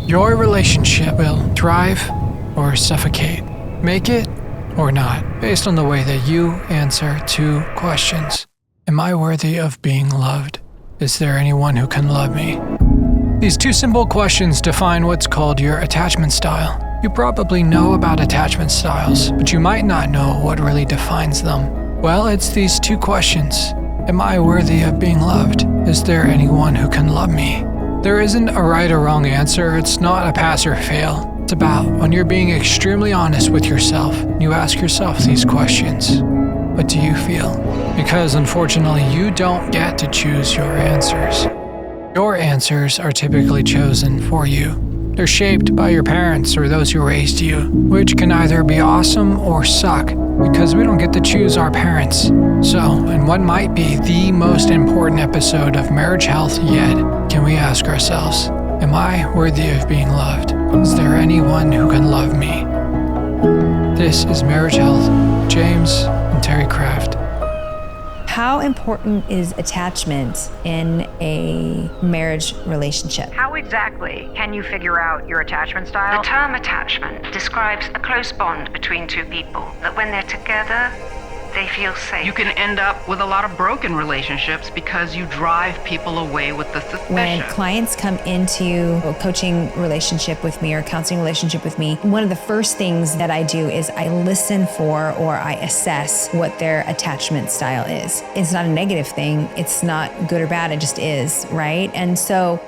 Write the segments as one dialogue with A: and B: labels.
A: Your relationship will thrive or suffocate, make it or not, based on the way that you answer two questions. Am I worthy of being loved? Is there anyone who can love me? These two simple questions define what's called your attachment style. You probably know about attachment styles, but you might not know what really defines them. Well, it's these two questions. Am I worthy of being loved? Is there anyone who can love me? There isn't a right or wrong answer. It's not a pass or fail. It's about when you're being extremely honest with yourself. You ask yourself these questions. What do you feel? Because unfortunately, you don't get to choose your answers. Your answers are typically chosen for you. They're shaped by your parents or those who raised you, which can either be awesome or suck, because we don't get to choose our parents. So, in what might be the most important episode of marriage health yet, can we ask ourselves, am I worthy of being loved? Is there anyone who can love me? This is Marriage Health, James and Terry Kraft.
B: How important is attachment in a marriage relationship?
C: How exactly can you figure out your attachment style?
D: The term attachment describes a close bond between two people, that when they're together, they feel safe.
E: You can end up with a lot of broken relationships because you drive people away with the suspicion.
B: When clients come into a coaching relationship with me or counseling relationship with me, one of the first things that I do is I listen for or I assess what their attachment style is. It's not a negative thing. It's not good or bad. It just is, right? And so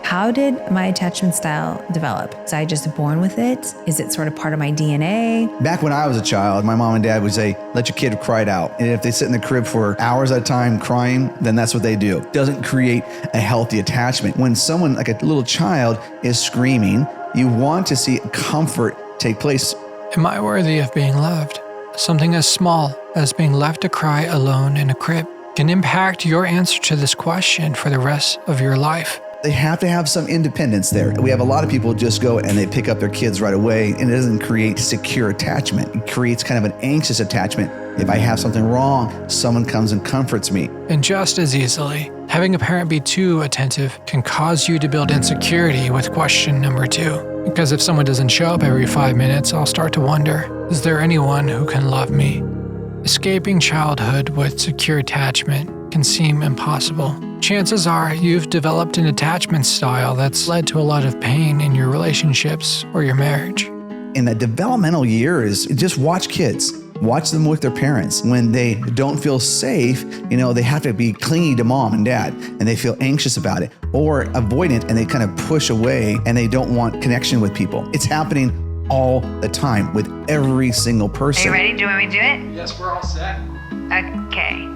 B: how did my attachment style develop? Was I just born with it? Is it sort of part of my DNA?
F: Back when I was a child, my mom and dad would say, let your kid cry it out. And if they sit in the crib for hours at a time crying, then that's what they do. It doesn't create a healthy attachment. When someone, like a little child, is screaming, you want to see comfort take place.
A: Am I worthy of being loved? Something as small as being left to cry alone in a crib can impact your answer to this question for the rest of your life.
F: They have to have some independence there. We have a lot of people just go and they pick up their kids right away, and it doesn't create secure attachment. It creates kind of an anxious attachment. If I have something wrong, someone comes and comforts me.
A: And just as easily, having a parent be too attentive can cause you to build insecurity with question number 2. Because if someone doesn't show up every 5 minutes, I'll start to wonder, is there anyone who can love me? Escaping childhood with secure attachment can seem impossible. Chances are you've developed an attachment style that's led to a lot of pain in your relationships or your marriage.
F: In the developmental years, just watch kids. Watch them with their parents. When they don't feel safe, they have to be clingy to mom and dad, and they feel anxious about it, or avoidant, and they kind of push away and they don't want connection with people. It's happening all the time with every single person.
D: Are you ready? Do you want me to do it?
A: Yes, we're all set.
D: Okay.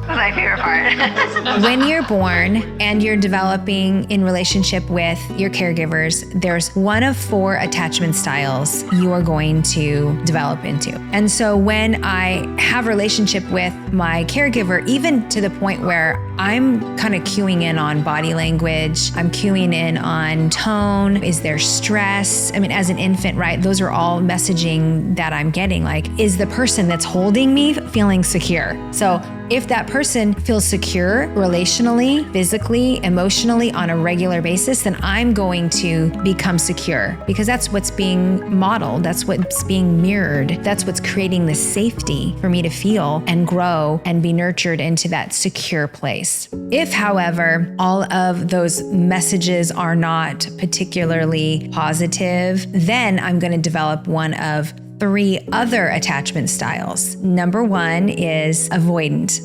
D: That's my favorite part.
B: When you're born and you're developing in relationship with your caregivers, there's one of 4 attachment styles you are going to develop into. And so when I have a relationship with my caregiver, even to the point where I'm kind of cueing in on body language, I'm cueing in on tone, is there stress? I mean, as an infant, right? Those are all messaging that I'm getting. Like, is the person that's holding me feeling secure? So if that person feels secure relationally, physically, emotionally on a regular basis, then I'm going to become secure because that's what's being modeled. That's what's being mirrored. That's what's creating the safety for me to feel and grow and be nurtured into that secure place. If, however, all of those messages are not particularly positive, then I'm going to develop one of 3 other attachment styles. Number 1 is avoidant.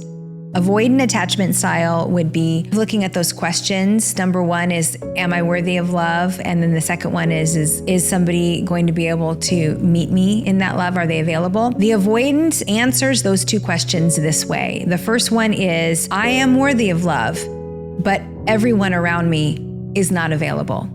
B: Avoidant attachment style would be looking at those questions. Number 1 is, am I worthy of love? And then the second one is somebody going to be able to meet me in that love? Are they available? The avoidant answers those 2 questions this way. The first one is, I am worthy of love, but everyone around me is not available.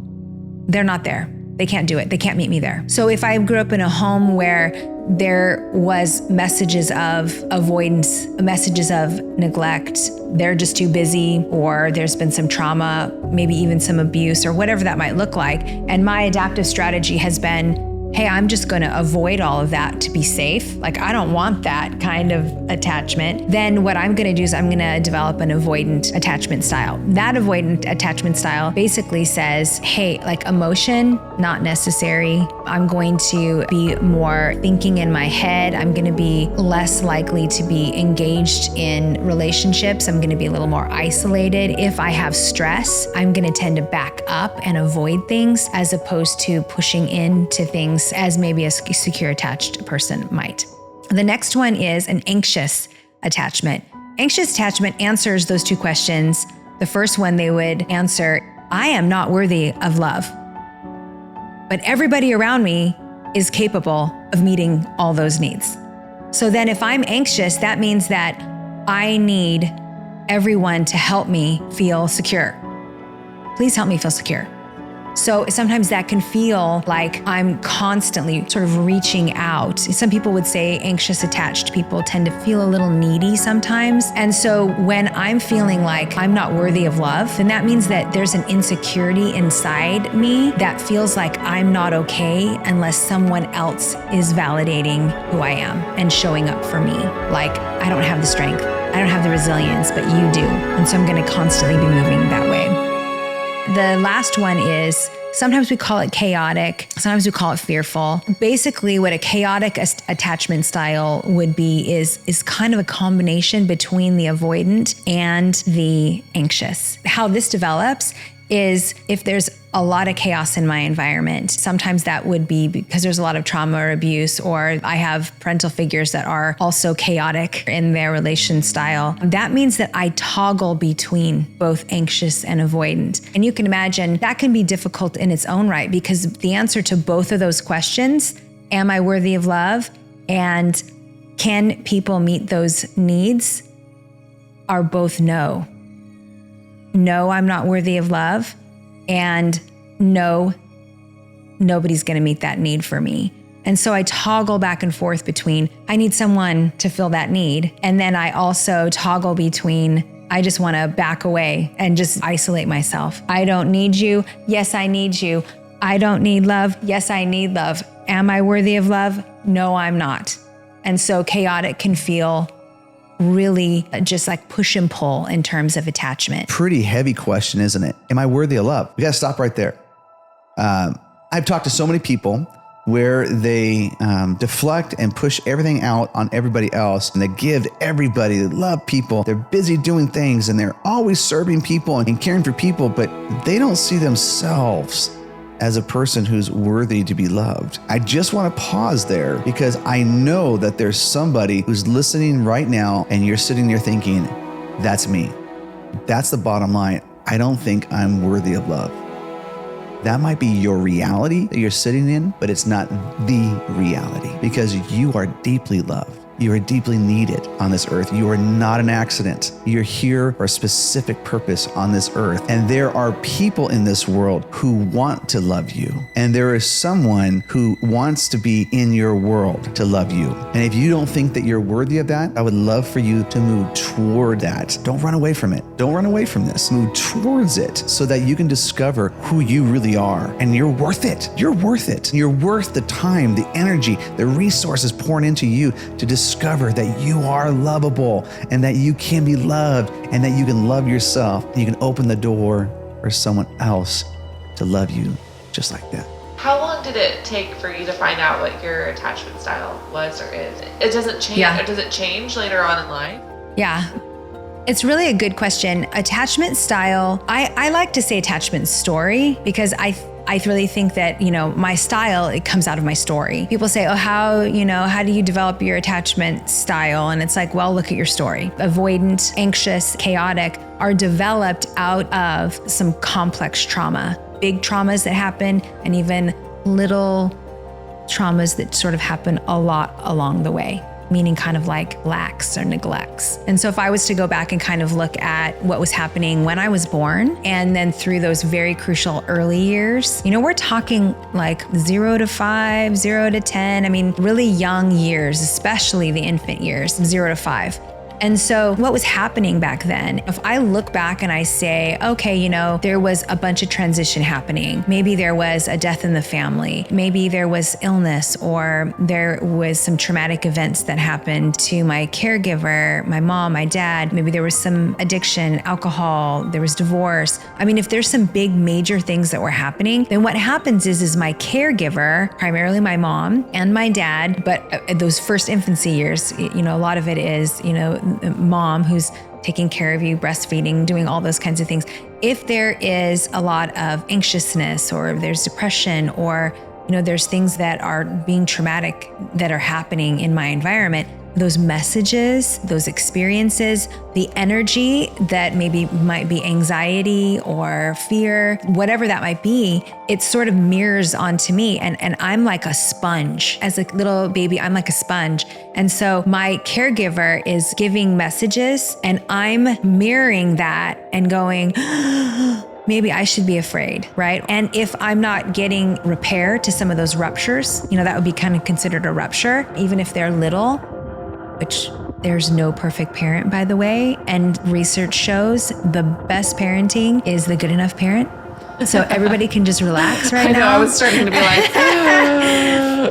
B: They're not there. They can't do it. They can't meet me there. So if I grew up in a home where there was messages of avoidance, messages of neglect, they're just too busy, or there's been some trauma, maybe even some abuse or whatever that might look like. And my adaptive strategy has been hey, I'm just going to avoid all of that to be safe. Like, I don't want that kind of attachment. Then what I'm going to do is I'm going to develop an avoidant attachment style. That avoidant attachment style basically says, hey, like emotion, not necessary. I'm going to be more thinking in my head. I'm going to be less likely to be engaged in relationships. I'm going to be a little more isolated. If I have stress, I'm going to tend to back up and avoid things as opposed to pushing into things as maybe a secure attached person might. The next one is an anxious attachment. Anxious attachment answers those two questions. The first one they would answer, I am not worthy of love, but everybody around me is capable of meeting all those needs. So then if I'm anxious, that means that I need everyone to help me feel secure. Please help me feel secure. So sometimes that can feel like I'm constantly sort of reaching out. Some people would say anxious attached people tend to feel a little needy sometimes. And so when I'm feeling like I'm not worthy of love, then that means that there's an insecurity inside me that feels like I'm not okay unless someone else is validating who I am and showing up for me. Like, I don't have the strength, I don't have the resilience, but you do. And so I'm going to constantly be moving that way. The last one is, sometimes we call it chaotic, sometimes we call it fearful. Basically, what a chaotic attachment style would be is kind of a combination between the avoidant and the anxious. How this develops is if there's a lot of chaos in my environment. Sometimes that would be because there's a lot of trauma or abuse, or I have parental figures that are also chaotic in their relation style. That means that I toggle between both anxious and avoidant. And you can imagine that can be difficult in its own right, because the answer to both of those questions, am I worthy of love and can people meet those needs, are both no. No, I'm not worthy of love, and no, nobody's going to meet that need for me. And so I toggle back and forth between, I need someone to fill that need. And then I also toggle between, I just want to back away and just isolate myself. I don't need you. Yes, I need you. I don't need love. Yes, I need love. Am I worthy of love? No, I'm not. And so chaotic can feel really just like push and pull in terms of attachment.
F: Pretty heavy question, isn't it? Am I worthy of love? We got to stop right there. I've talked to so many people where they deflect and push everything out on everybody else, and they give to everybody. They love people. They're busy doing things, and they're always serving people and caring for people, but they don't see themselves as a person who's worthy to be loved. I just want to pause there, because I know that there's somebody who's listening right now and you're sitting there thinking, that's me. That's the bottom line. I don't think I'm worthy of love. That might be your reality that you're sitting in, but it's not the reality, because you are deeply loved. You are deeply needed on this earth. You are not an accident. You're here for a specific purpose on this earth. And there are people in this world who want to love you. And there is someone who wants to be in your world to love you. And if you don't think that you're worthy of that, I would love for you to move toward that. Don't run away from it. Don't run away from this. Move towards it so that you can discover who you really are. And you're worth it. You're worth it. You're worth the time, the energy, the resources poured into you to discover that you are lovable and that you can be loved and that you can love yourself. And you can open the door for someone else to love you just like that.
G: How long did it take for you to find out what your attachment style was or is? It doesn't change.
B: Yeah.
G: Or does it change later on in life?
B: Yeah. It's really a good question. Attachment style, I like to say attachment story, because I really think that, my style, it comes out of my story. People say, oh, how do you develop your attachment style? And it's like, well, look at your story. Avoidant, anxious, chaotic are developed out of some complex trauma, big traumas that happen, and even little traumas that sort of happen a lot along the way, meaning kind of like lacks or neglects. And so if I was to go back and kind of look at what was happening when I was born, and then through those very crucial early years, we're talking like 0 to 5, 0 to 10. I mean, really young years, especially the infant years, 0 to 5. And so what was happening back then, if I look back and I say, okay, you know, there was a bunch of transition happening. Maybe there was a death in the family. Maybe there was illness, or there was some traumatic events that happened to my caregiver, my mom, my dad. Maybe there was some addiction, alcohol, there was divorce. I mean, if there's some big major things that were happening, then what happens is my caregiver, primarily my mom and my dad, but those first infancy years, you know, a lot of it is, you know, mom who's taking care of you, breastfeeding, doing all those kinds of things. If there is a lot of anxiousness, or there's depression, or, you know, there's things that are being traumatic that are happening in my environment, those messages, those experiences, the energy that maybe might be anxiety or fear, whatever that might be, it sort of mirrors onto me. And I'm like a sponge. As a little baby, I'm like a sponge. And so my caregiver is giving messages, and I'm mirroring that and going, maybe I should be afraid, right? And if I'm not getting repair to some of those ruptures, you know, that would be kind of considered a rupture, even if they're little, which there's no perfect parent, by the way. And research shows the best parenting is the good enough parent. So everybody can just relax right now.
G: I know, I was starting to be like,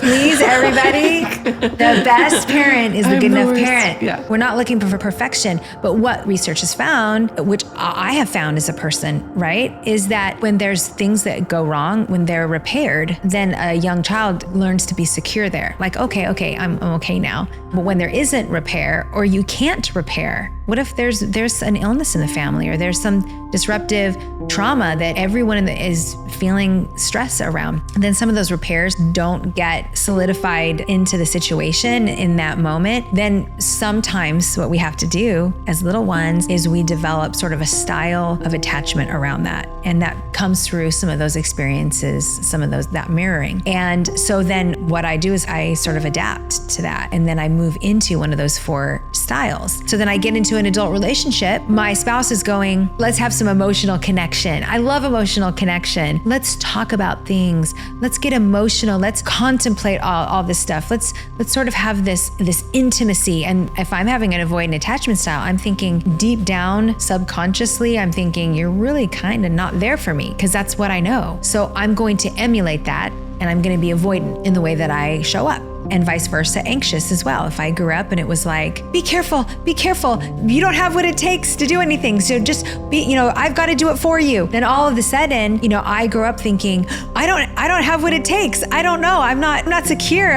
B: please, everybody, the best parent is the good enough parent.
G: Yeah.
B: We're not looking for perfection, but what research has found, which I have found as a person, right, is that when there's things that go wrong, when they're repaired, then a young child learns to be secure there. Like, okay, I'm okay now. But when there isn't repair, or you can't repair, what if there's an illness in the family, or there's some disruptive trauma that everyone is feeling stress around? And then some of those repairs don't get solidified into the situation in that moment. Then sometimes what we have to do as little ones is we develop sort of a style of attachment around that. And that comes through some of those experiences, some of that mirroring. And so then what I do is I sort of adapt to that. And then I move into one of those 4 styles. So then I get into an adult relationship. My spouse is going, let's have some emotional connection. I love emotional connection. Let's talk about things. Let's get emotional. Let's contemplate all this stuff. Let's sort of have this intimacy. And if I'm having an avoidant attachment style, I'm thinking deep down, subconsciously, I'm thinking you're really kind of not there for me, because that's what I know. So I'm going to emulate that, and I'm going to be avoidant in the way that I show up. And vice versa, anxious as well. If I grew up and it was like, be careful, you don't have what it takes to do anything, so just be, you know, I've got to do it for you. Then all of a sudden, you know, I grew up thinking, I don't have what it takes. I don't know. I'm not secure.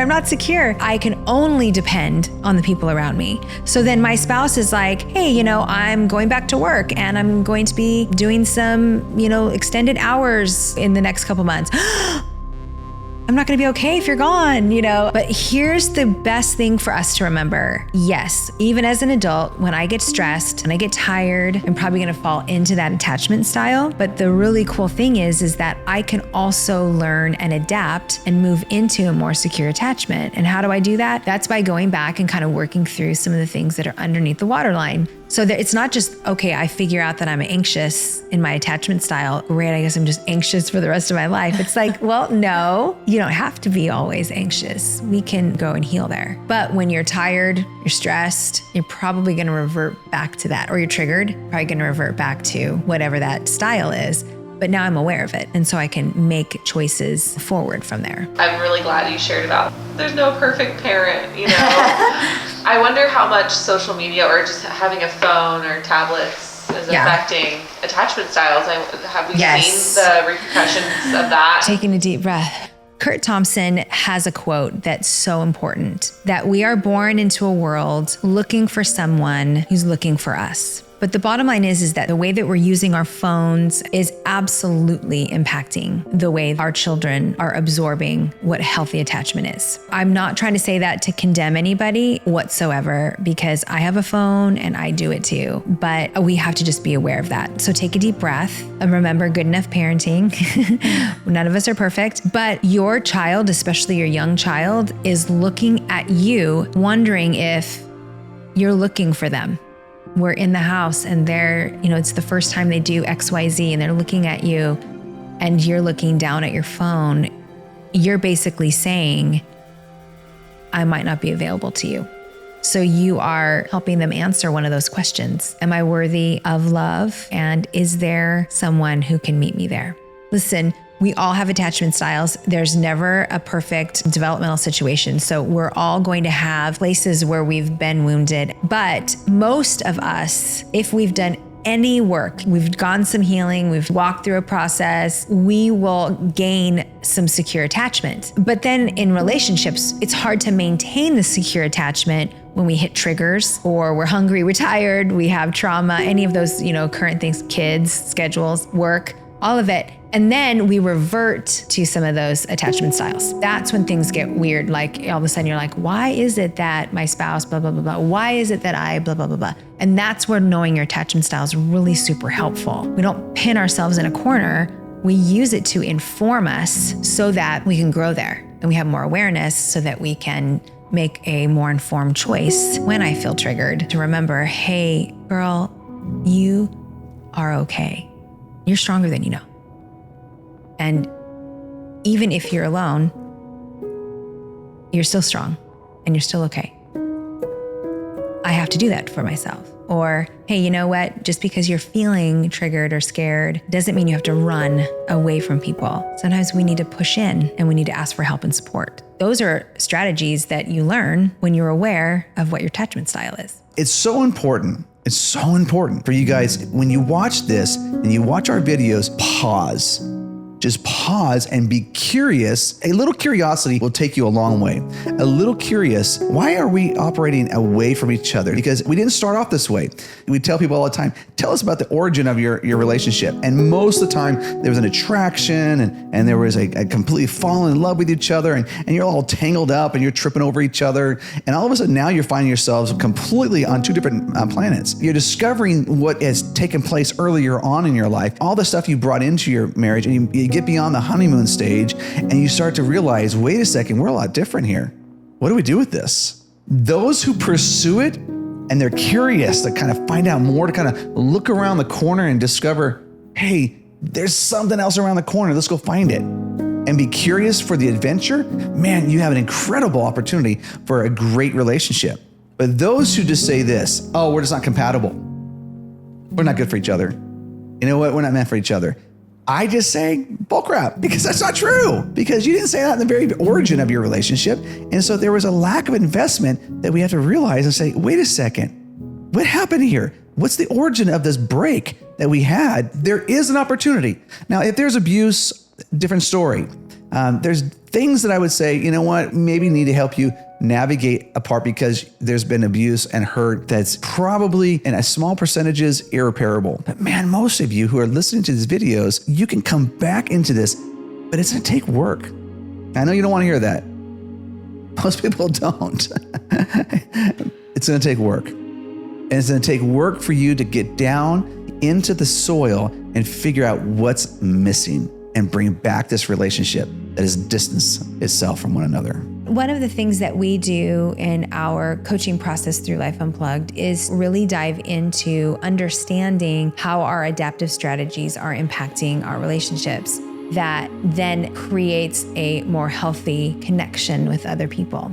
B: I can only depend on the people around me. So then my spouse is like, hey, you know, I'm going back to work, and I'm going to be doing some, you know, extended hours in the next couple months. I'm not going to be okay if you're gone, you know. But here's the best thing for us to remember. Yes, even as an adult, when I get stressed and I get tired, I'm probably going to fall into that attachment style. But the really cool thing is that I can also learn and adapt and move into a more secure attachment. And how do I do that? That's by going back and kind of working through some of the things that are underneath the waterline. So that it's not just, okay, I figure out that I'm anxious in my attachment style. Great, I guess I'm just anxious for the rest of my life. It's like, well, no, you don't have to be always anxious. We can go and heal there. But when you're tired, you're stressed, you're probably going to revert back to that, or you're triggered, probably going to revert back to whatever that style is. But now I'm aware of it. And so I can make choices forward from there.
G: I'm really glad you shared about there's no perfect parent, you know. I wonder how much social media or just having a phone or tablets is affecting attachment styles. Have we seen the repercussions of that?
B: Taking a deep breath. Kurt Thompson has a quote that's so important, that we are born into a world looking for someone who's looking for us. But the bottom line is that the way that we're using our phones is absolutely impacting the way our children are absorbing what healthy attachment is. I'm not trying to say that to condemn anybody whatsoever, because I have a phone and I do it too. But we have to just be aware of that. So take a deep breath and remember good enough parenting. None of us are perfect, but your child, especially your young child, is looking at you, wondering if you're looking for them. We're in the house and they're, you know, it's the first time they do XYZ and they're looking at you and you're looking down at your phone. You're basically saying, I might not be available to you. So you are helping them answer one of those questions. Am I worthy of love? And is there someone who can meet me there? Listen, we all have attachment styles. There's never a perfect developmental situation. So we're all going to have places where we've been wounded. But most of us, if we've done any work, we've gone some healing, we've walked through a process, we will gain some secure attachment. But then in relationships, it's hard to maintain the secure attachment when we hit triggers, or we're hungry, we're tired, we have trauma, any of those, current things, kids, schedules, work, all of it. And then we revert to some of those attachment styles. That's when things get weird. Like all of a sudden you're like, why is it that my spouse, blah, blah, blah, blah. Why is it that I, blah, blah, blah, blah. And that's where knowing your attachment style is really super helpful. We don't pin ourselves in a corner. We use it to inform us so that we can grow there and we have more awareness so that we can make a more informed choice when I feel triggered to remember, hey, girl, you are okay. You're stronger than you know. And even if you're alone, you're still strong and you're still okay. I have to do that for myself. Or, hey, you know what? Just because you're feeling triggered or scared doesn't mean you have to run away from people. Sometimes we need to push in and we need to ask for help and support. Those are strategies that you learn when you're aware of what your attachment style is.
F: It's so important. It's so important for you guys, when you watch this and you watch our videos, pause. Just pause and be curious. A little curiosity will take you a long way. A little curious, why are we operating away from each other? Because we didn't start off this way. We tell people all the time, tell us about the origin of your relationship. And most of the time, there was an attraction and there was a completely falling in love with each other and you're all tangled up and you're tripping over each other. And all of a sudden now you're finding yourselves completely on two different planets. You're discovering what has taken place earlier on in your life, all the stuff you brought into your marriage, and you get beyond the honeymoon stage and you start to realize, wait a second, we're a lot different here. What do we do with this? Those who pursue it and they're curious to kind of find out more, to kind of look around the corner and discover, hey, there's something else around the corner. Let's go find it. And be curious for the adventure. Man, you have an incredible opportunity for a great relationship. But those who just say this, oh, we're just not compatible. We're not good for each other. You know what? We're not meant for each other. I just say bullcrap, because that's not true, because you didn't say that in the very origin of your relationship. And so there was a lack of investment that we have to realize and say, wait a second, what happened here? What's the origin of this break that we had? There is an opportunity. Now, if there's abuse, different story. There's things that I would say, you know what, maybe need to help you navigate apart because there's been abuse and hurt that's probably in a small percentages irreparable. But man, most of you who are listening to these videos, you can come back into this, but it's gonna take work. I know you don't wanna hear that. Most people don't. It's gonna take work. And it's gonna take work for you to get down into the soil and figure out what's missing and bring back this relationship that has distanced itself from one another.
B: One of the things that we do in our coaching process through Life Unplugged is really dive into understanding how our adaptive strategies are impacting our relationships. That then creates a more healthy connection with other people.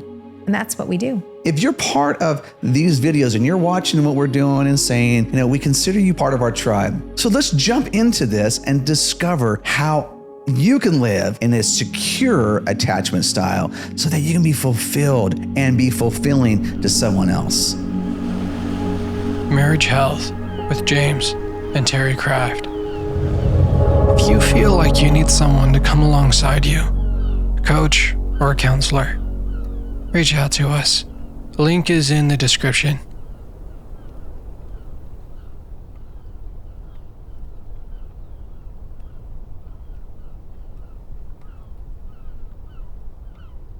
B: And that's what we do.
F: If you're part of these videos and you're watching what we're doing and saying, we consider you part of our tribe. So let's jump into this and discover how you can live in a secure attachment style so that you can be fulfilled and be fulfilling to someone else.
A: Marriage Health with James and Terry Kraft. If you feel like you need someone to come alongside you, a coach or a counselor, reach out to us. The link is in the description.